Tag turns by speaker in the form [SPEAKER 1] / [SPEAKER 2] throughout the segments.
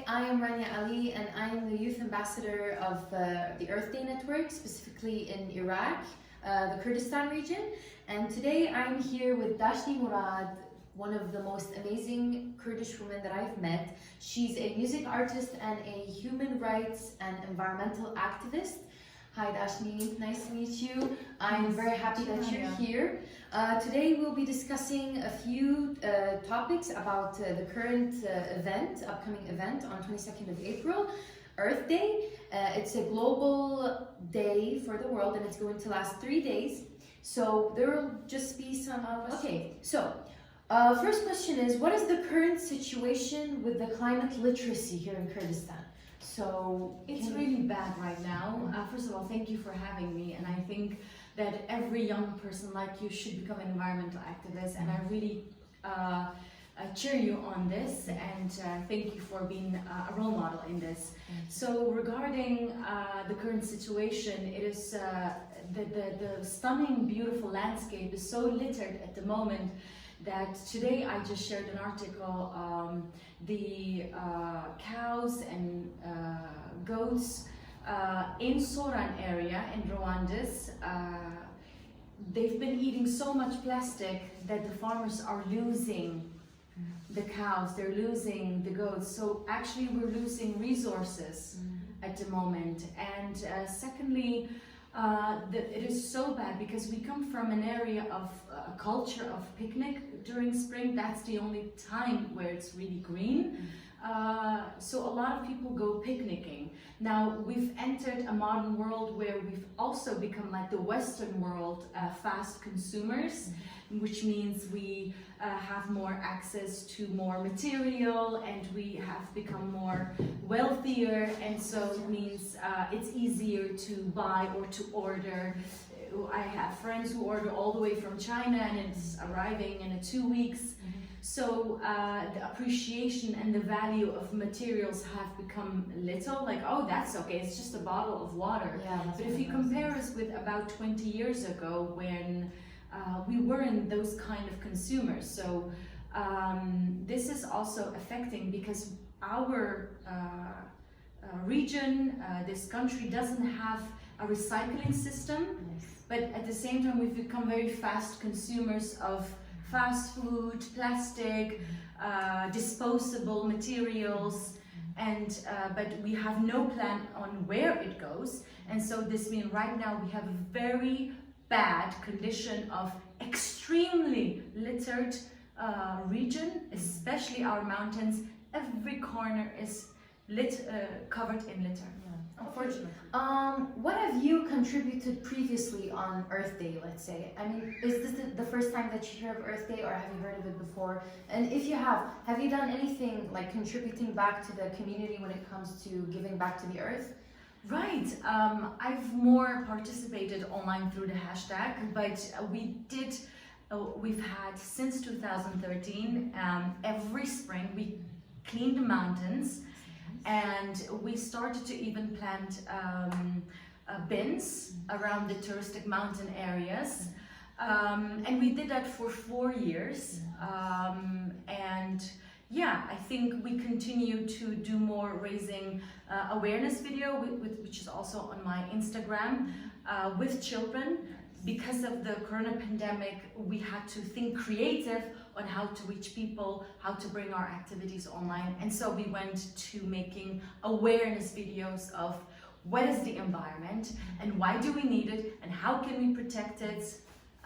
[SPEAKER 1] I am Rania Ali and I am the Youth Ambassador of the Earth Day Network, specifically in Iraq, the Kurdistan region. And today I'm here with Dashni Murad, one of the most amazing Kurdish women that I've met. She's a music artist and a human rights and environmental activist. Hi Dashni, nice to meet you. I'm very happy that you're here. Today we'll be discussing a few topics about the current upcoming event on 22nd of April, Earth Day. It's a global day for the world and it's going to last 3 days. So there will just be some okay, so first question is, what is the current situation with the climate literacy here in Kurdistan? So
[SPEAKER 2] it's really bad right now. First of all, thank you for having me, and I think that every young person like you should become an environmental activist, and I really cheer you on this, and thank you for being a role model in this. So regarding the current situation, it is the stunning, beautiful landscape is so littered at the moment that today I just shared an article, the cows and goats in Soran area in Rwandis, they've been eating so much plastic that the farmers are losing the cows, they're losing the goats. So actually we're losing resources at the moment. And secondly, it is so bad because we come from an area of a culture of picnic during spring. That's the only time where it's really green. So a lot of people go picnicking. Now we've entered a modern world where we've also become like the Western world, fast consumers, which means we have more access to more material and we have become more wealthier, and so it means it's easier to buy or to order. I have friends who order all the way from China and it's arriving in 2 weeks. So the appreciation and the value of materials have become little, like, oh, that's okay, it's just a bottle of water.
[SPEAKER 1] Yeah,
[SPEAKER 2] but if you compare us with about 20 years ago when we weren't those kind of consumers. So this is also affecting because our region, this country doesn't have a recycling system, but at the same time we've become very fast consumers of fast food, plastic, disposable materials, and but we have no plan on where it goes. And so this means right now we have a very bad condition of extremely littered region, especially our mountains. Every corner is covered in litter. Unfortunately.
[SPEAKER 1] What have you contributed previously on Earth Day, let's say? I mean, is this the first time that you hear of Earth Day, or have you heard of it before? And if you have you done anything like contributing back to the community when it comes to giving back to the earth?
[SPEAKER 2] Right, I've more participated online through the hashtag, but we've had since 2013, every spring we clean the mountains, and we started to even plant bins around the touristic mountain areas, and we did that for 4 years, and yeah, I think we continue to do more raising awareness video, which is also on my Instagram, with children. Because of the corona pandemic, we had to think creative on how to reach people, how to bring our activities online. And so we went to making awareness videos of what is the environment and why do we need it and how can we protect it.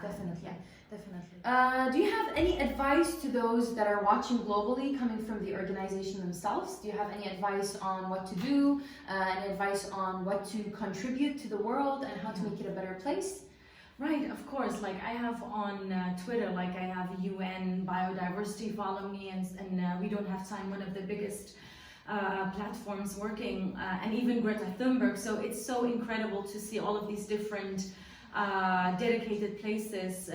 [SPEAKER 1] Definitely, yeah. Definitely. Do you have any advice to those that are watching globally, coming from the organization themselves? Do you have any advice on what to do, any advice on what to contribute to the world and how to make it a better place?
[SPEAKER 2] Right, of course. Like I have on Twitter, like I have UN Biodiversity, follow me, and We Don't Have Time, one of the biggest platforms working, and even Greta Thunberg. So it's so incredible to see all of these different dedicated places,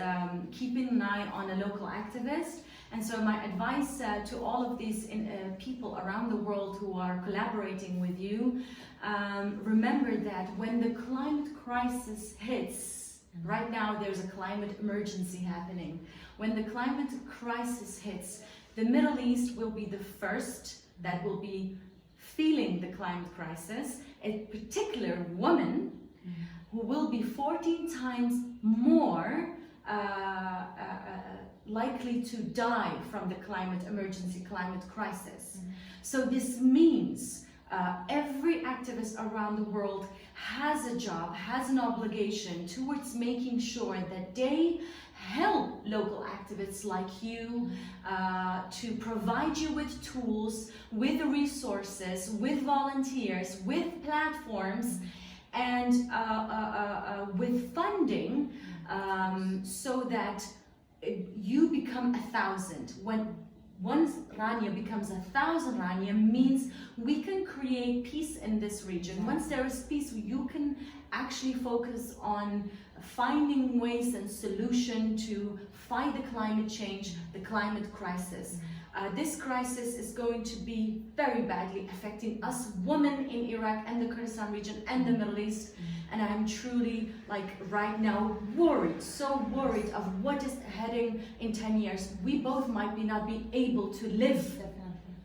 [SPEAKER 2] keeping an eye on a local activist. And so my advice to all of these people around the world who are collaborating with you, remember that when the climate crisis hits, right now there's a climate emergency happening. When the climate crisis hits, the Middle East will be the first that will be feeling the climate crisis, a particular woman who will be 14 times more likely to die from the climate emergency, climate crisis. So this means every activist around the world has a job, has an obligation towards making sure that they help local activists like you to provide you with tools, with resources, with volunteers, with platforms, and with funding, so that you become 1,000. Once Rania becomes 1,000 Rania means we can create peace in this region. Once there is peace, you can actually focus on finding ways and solution to fight the climate change, the climate crisis. This crisis is going to be very badly affecting us women in Iraq and the Kurdistan region and the Middle East. And I'm truly, like, right now worried, so worried of what is heading in 10 years. We both might not be able to live.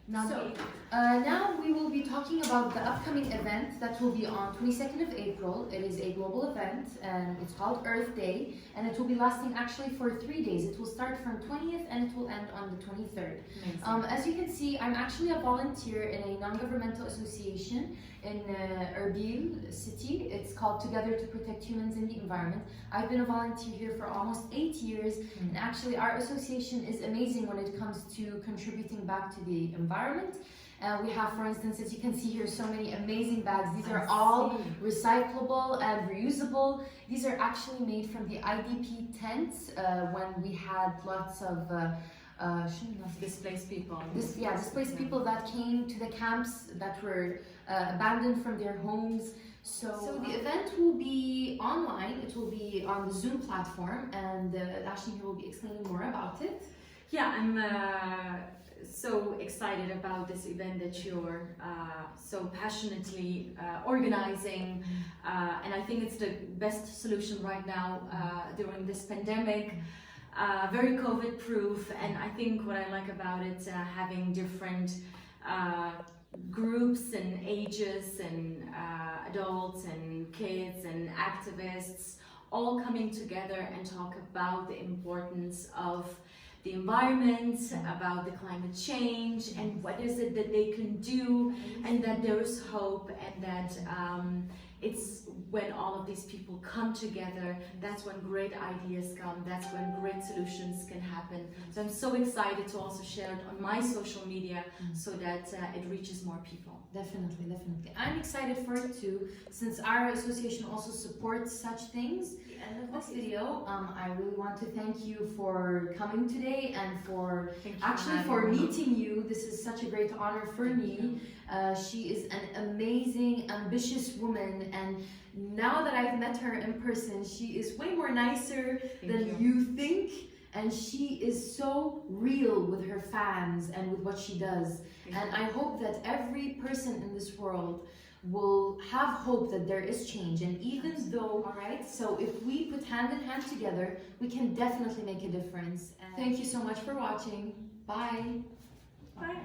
[SPEAKER 1] Now we will be talking about the upcoming event that will be on 22nd of April. It is a global event and it's called Earth Day, and it will be lasting actually for 3 days. It will start from 20th and it will end on the 23rd. As you can see, I'm actually a volunteer in a non-governmental association in Erbil city. It's called Together to Protect Humans and the Environment. I've been a volunteer here for almost 8 years, and actually our association is amazing when it comes to contributing back to the environment. We have, for instance, as you can see here, so many amazing bags. These are all recyclable and reusable. These are actually made from the IDP tents when we had lots of
[SPEAKER 2] displaced people.
[SPEAKER 1] Displaced people that came to the camps that were abandoned from their homes. So the event will be online. It will be on the Zoom platform, and Dashni will be explaining more about it.
[SPEAKER 2] Yeah, I'm so excited about this event that you're so passionately organizing, and I think it's the best solution right now during this pandemic. Very COVID proof, and I think what I like about it, having different groups and ages and adults and kids and activists all coming together and talk about the importance of the environment, about the climate change, and what is it that they can do, and that there is hope, and that it's when all of these people come together, that's when great ideas come, that's when great solutions can happen. So I'm so excited to also share it on my social media so that it reaches more people.
[SPEAKER 1] Definitely, definitely. I'm excited for it too, since our association also supports such things. And this video, I really want to thank you for coming today and for meeting you. This is such a great honor for me. She is an amazing, ambitious woman, and now that I've met her in person, she is way more nicer than you think, and she is so real with her fans and with what she does. And I hope that every person in this world will have hope that there is change, and even though, so if we put hand in hand together, we can definitely make a difference. And thank you so much for watching. Bye.
[SPEAKER 2] Bye.